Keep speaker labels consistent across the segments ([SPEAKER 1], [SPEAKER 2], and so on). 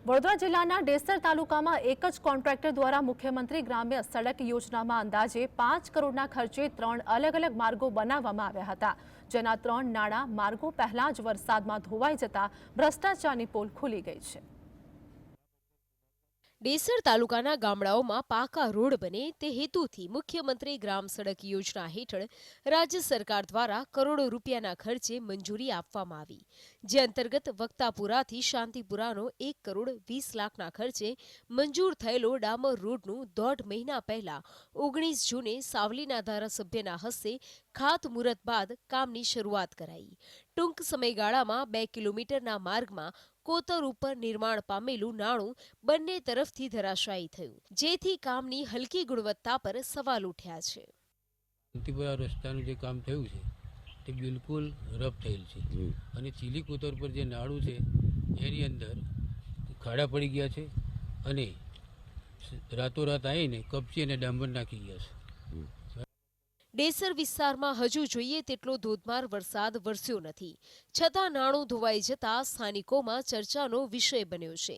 [SPEAKER 1] વડોદરા જિલ્લાના ડેસર તાલુકામાં એક જ કોન્ટ્રાક્ટર દ્વારા મુખ્યમંત્રી ગ્રામ્ય સડક યોજનામાં અંદાજે 5 કરોડના ખર્ચે 3 અલગ-અલગ માર્ગો બનાવવામાં આવ્યા હતા, જેના 3 નાળા માર્ગો પહેલા જ વરસાદમાં ધોવાઈ જતા ભ્રષ્ટાચારની પોલ ખુલી ગઈ છે।
[SPEAKER 2] ડેસર તાલુકાના ગામડાઓમાં પાકા રોડ બને તે હેતુથી મુખ્યમંત્રી ગ્રામ સડક યોજના હેઠળ રાજ્ય સરકાર દ્વારા કરોડો રૂપિયાના ખર્ચે મંજૂરી આપવામાં આવી, જે અંતર્ગત વક્તાપુરાથી શાંતિપુરાનો 1 કરોડ 20 લાખના ખર્ચે મંજૂર થયેલો ડામર રોડનું 1.5 મહિના પહેલા 19 જૂને સાવલીના ધારાસભ્યના હસ્તે ખાતમુહૂર્ત બાદ કામની શરૂઆત કરાઈ। ટૂંક સમયગાળામાં 2 કિલોમીટરના માર્ગમાં કોતર ઉપર નિર્માણ પામેલું નાણું બંને તરફથી ધરાશાયી થયું, જેથી કામની હલકી ગુણવત્તા પર સવાલ ઉઠ્યા છે।
[SPEAKER 3] શાંતિપુરા રસ્તાનું જે કામ થયું છે તે બિલકુલ રફ થયેલ છે અને ચીલી કોતર પર જે નાળું છે એની અંદર ખાડા પડી ગયા છે અને રાતોરાત આવીને કપચી અને ડાંબર નાખી ગયા છે।
[SPEAKER 2] ડેસર વિસ્તારમાં હજુ જોઈએ તેટલો ધોધમાર વરસાદ વરસ્યો નથી, છતાં નાણું ધોવાઈ જતા સ્થાનિકોમાં ચર્ચાનો વિષય બન્યો છે।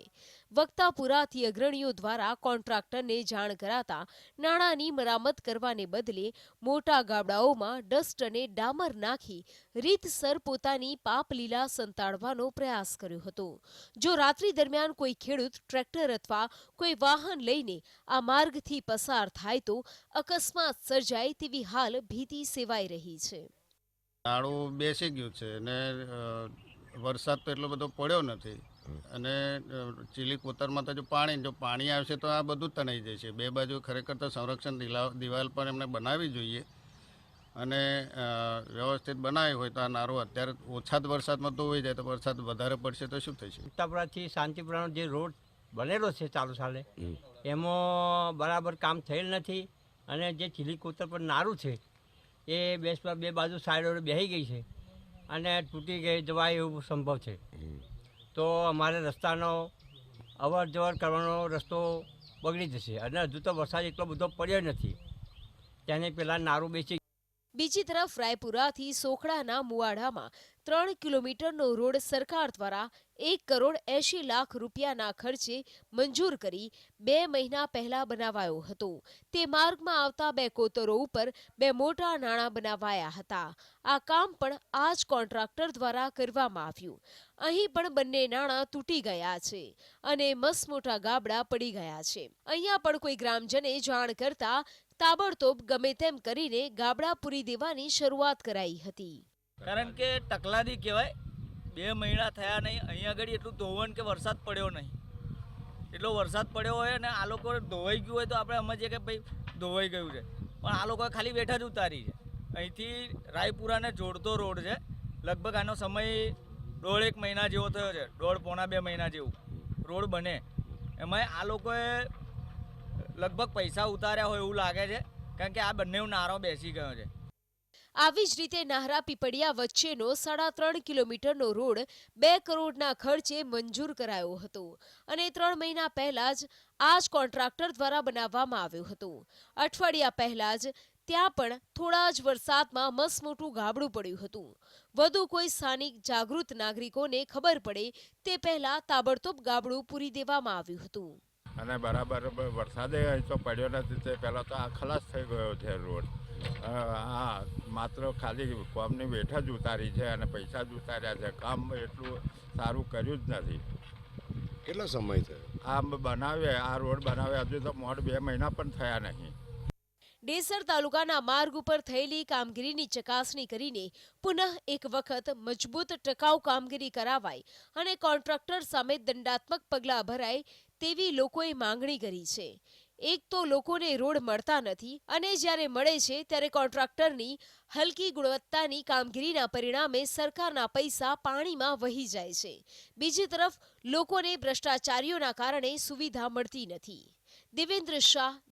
[SPEAKER 2] વક્તાપુરાથી અગ્રણીઓ દ્વારા કોન્ટ્રાક્ટરને જાણ કરાતા નાણાંની મરામત કરવાને બદલે મોટા ગાબડાઓમાં ડસ્ટ અને ડામર નાખી રીતસર પોતાની પાપલીલા સંતાડવાનો પ્રયાસ કર્યો હતો। જો રાત્રિ દરમિયાન કોઈ ખેડૂત ટ્રેક્ટર અથવા કોઈ વાહન લઈને આ માર્ગથી પસાર થાય તો અકસ્માત સર્જાય તેવી હાલ ભીતિ સેવાઈ રહી છે।
[SPEAKER 4] નાળું બેસી ગયું છે અને વરસાદ તો એટલો બધો પડ્યો નથી અને ચીલી કોતરમાં તો જો પાણી આવશે તો આ બધું તણાઈ જશે। બે બાજુ ખરેખર તો સંરક્ષણ દિવાલ પણ એમને બનાવવી જોઈએ અને વ્યવસ્થિત બનાવી હોય તો આ નાળું અત્યારે ઓછા વરસાદમાં તો હોઈ જાય તો વરસાદ વધારે પડશે તો શું થશે?
[SPEAKER 5] વક્તાપુરાથી શાંતિપુરાનો જે રોડ બનેલો છે ચાલુ સાલે એમાં બરાબર કામ થયેલ નથી અને જે ચીલી કોતર પર નારું છે એ બે બાજુ સાઈડો બેસી ગઈ છે અને તૂટી ગઈ જવાય એવું સંભવ છે। તો અમારે રસ્તાનો અવર જવર કરવાનો રસ્તો બગડી જશે અને હજુ તો વરસાદ એટલો બધો પડ્યો નથી, તેને પહેલાં નારું બેસી।
[SPEAKER 2] બીજી તરફ રાયપુરાથી સોખડાના મુવાડામાં 3 કિલોમીટરનો રોડ સરકાર દ્વારા 1 કરોડ 80 લાખ રૂપિયાના ખર્ચે મંજૂર કરી 2 મહિના પહેલા બનાવાયો હતો। તે માર્ગમાં આવતા 2 કોતરો ઉપર 2 મોટા નાણાં બનાવાયા હતા। આ કામ પણ આ જ કોન્ટ્રાક્ટર દ્વારા કરવામાં આવ્યું। અહીં પણ બંને નાણાં તૂટી ગયા છે અને મસમોટા ગાબડા પડી ગયા છે। અહીંયા પણ કોઈ ગ્રામજને જાણ કરતા તાબડતોબ ગમે તેમ કરીને ગાબડા પૂરી દેવાની શરૂઆત કરાઈ હતી।
[SPEAKER 6] કારણ કે તકલાદી કહેવાય, 2 મહિના થયા નહીં, અહીંયા આગળ એટલું ધોવણ કે વરસાદ પડ્યો નહીં, એટલો વરસાદ પડ્યો હોય અને આ લોકો ધોવાઈ ગયું હોય તો આપણે સમજીએ કે ભાઈ ધોવાઈ ગયું છે, પણ આ લોકોએ ખાલી બેઠા જ ઉતારી છે। અહીંથી રાયપુરાને જોડતો રોડ છે, લગભગ આનો સમય 1.5 મહિના જેવો થયો છે, 1.5-2 મહિના જેવું રોડ બને, એમાં આ લોકોએ લગભગ પૈસા ઉતાર્યા હોય એવું લાગે છે, કારણ કે આ બંને નારો બેસી ગયો છે।
[SPEAKER 2] આવી જ રીતે નાહરા પીપળિયા વચ્ચેનો 3.5 કિલોમીટરનો રોડ 2 કરોડના ખર્ચે મંજૂર કરાયો હતો અને 3 મહિના પહેલા જ આ જ કોન્ટ્રાક્ટર દ્વારા બનાવવામાં આવ્યો હતો। અઠવાડિયા પહેલા જ ત્યાં પણ થોડા જ વરસાદમાં મસમોટું ગાબડું પડ્યું હતું। વધુ કોઈ સ્થાનિક જાગૃત નાગરિકોને ખબર પડે તે પહેલા તાબડતોબ ગાબડું પૂરી દેવામાં આવ્યું હતું
[SPEAKER 7] અને બરાબર વરસાદે તો પડ્યો નથી, તે પહેલાં તો આ ખલાસ થઈ ગયો છે રોડ। હા, માત્ર ખાલી કોમની બેઠા જ ઉતારી છે અને પૈસા જ ઉતાર્યા છે, કામ એટલું સારું કર્યું જ નથી।
[SPEAKER 8] કેટલો સમય થયો
[SPEAKER 7] આ બનાવે, આ રોડ બનાવે હજુ તો મોડ 2 મહિના પણ થયા નહીં।
[SPEAKER 2] ડેસર તાલુકાના માર્ગ ઉપર થયેલી કામગીરીની ચકાસણી કરીને પુનઃ એક વખત મજબૂત ટકાઉ કામગીરી કરાવાય અને કોન્ટ્રાક્ટર સામે દંડાત્મક પગલાં ભરાય તેવી લોકોએ માંગણી કરી છે। એક તો લોકોને રોડ મળતા નથી અને જ્યારે મળે છે ત્યારે કોન્ટ્રાક્ટરની હલકી ગુણવત્તાની કામગીરીના પરિણામે સરકારના પૈસા પાણીમાં વહી જાય છે। બીજી તરફ લોકોને ભ્રષ્ટાચારીઓના કારણે સુવિધા મળતી નથી। દેવેન્દ્ર શાહ,